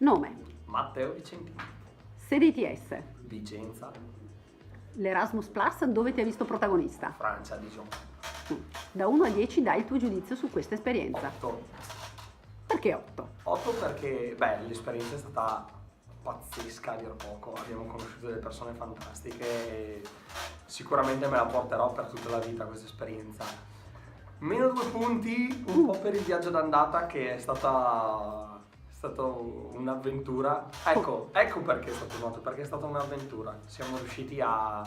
Nome, Matteo Vicentini. sede ITS, Vicenza, l'Erasmus Plus dove ti hai visto protagonista? Francia, Dijon. Da 1 a 10 dai il tuo giudizio su questa esperienza. 8. Perché 8? 8 perché, l'esperienza è stata pazzesca a dir poco. Abbiamo conosciuto delle persone fantastiche e sicuramente me la porterò per tutta la vita questa esperienza. Meno 2 punti, un po' per il viaggio d'andata che è stato un'avventura. Ecco perché è stato noto, perché è stata un'avventura. Siamo riusciti a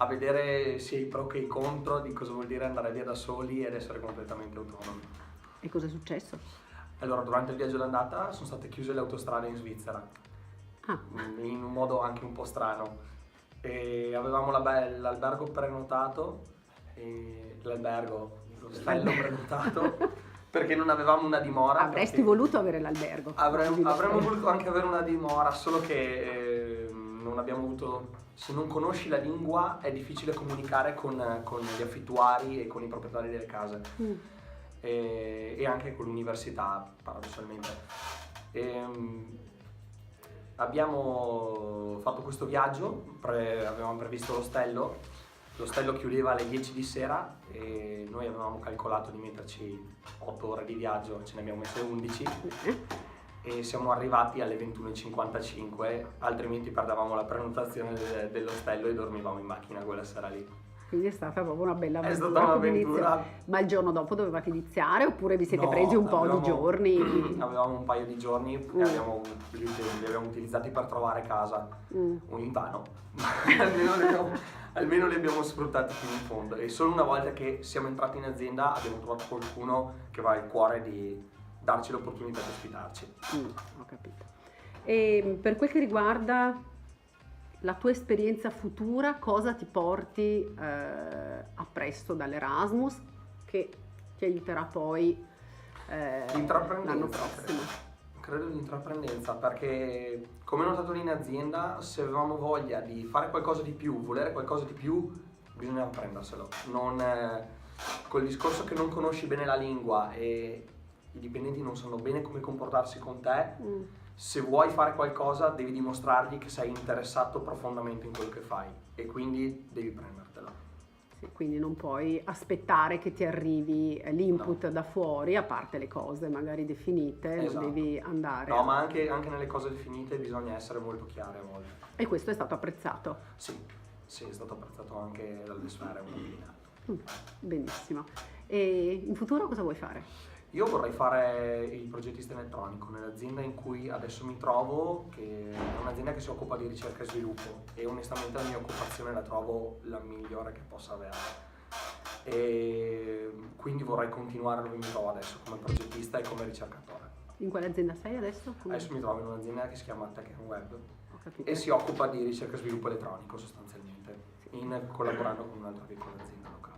vedere sia i pro che i contro di cosa vuol dire andare via da soli ed essere completamente autonomi. E cosa è successo? Allora, durante il viaggio d'andata sono state chiuse le autostrade in Svizzera, Ah, in un modo anche un po' strano. E avevamo l'albergo prenotato, l'ostello prenotato, perché non avevamo una dimora. avresti voluto avere l'albergo. Avremmo voluto anche avere una dimora, solo che non abbiamo avuto. Se non conosci la lingua è difficile comunicare con gli affittuari e con i proprietari delle case. E anche con l'università, paradossalmente. Abbiamo fatto questo viaggio, avevamo previsto l'ostello chiudeva alle 10 di sera e noi avevamo calcolato di metterci 8 ore di viaggio, ce ne abbiamo messe 11 e siamo arrivati alle 21:55, altrimenti perdevamo la prenotazione dell'ostello e dormivamo in macchina quella sera lì. Quindi è stata proprio una bella avventura. È stata come un'avventura. inizio. Ma il giorno dopo dovevate iniziare oppure vi siete No, presi un po' di giorni? Avevamo un paio di giorni e li abbiamo utilizzati per trovare casa, un invano. almeno li abbiamo sfruttati fino in fondo e solo una volta che siamo entrati in azienda abbiamo trovato qualcuno che aveva il cuore di darci l'opportunità di ospitarci. Ho capito. E per quel che riguarda la tua esperienza futura, cosa ti porti appresso dall'Erasmus che ti aiuterà poi l'anno prossimo? Credo l'intraprendenza, perché come ho notato lì in azienda, se avevamo voglia di fare qualcosa di più, volere qualcosa di più, bisognava prenderselo. Col discorso che non conosci bene la lingua e i dipendenti non sanno bene come comportarsi con te, se vuoi fare qualcosa devi dimostrargli che sei interessato profondamente in quello che fai e quindi devi prendertela. Sì, quindi non puoi aspettare che ti arrivi l'input da fuori, a parte le cose magari definite, Esatto. Devi andare. No, ma anche nelle cose definite bisogna essere molto chiari a volte. E questo è stato apprezzato. Sì, è stato apprezzato anche dalle sfere un po' più in alto. Benissimo. E in futuro cosa vuoi fare? Io vorrei fare il progettista elettronico nell'azienda in cui adesso mi trovo, che è un'azienda che si occupa di ricerca e sviluppo e onestamente la mia occupazione la trovo la migliore che possa avere. E quindi vorrei continuare dove mi trovo adesso come progettista e come ricercatore. In quale azienda sei adesso? Adesso mi trovo in un'azienda che si chiama Tech & Web Ho capito. e si occupa di ricerca e sviluppo elettronico sostanzialmente, collaborando con un'altra piccola azienda locale.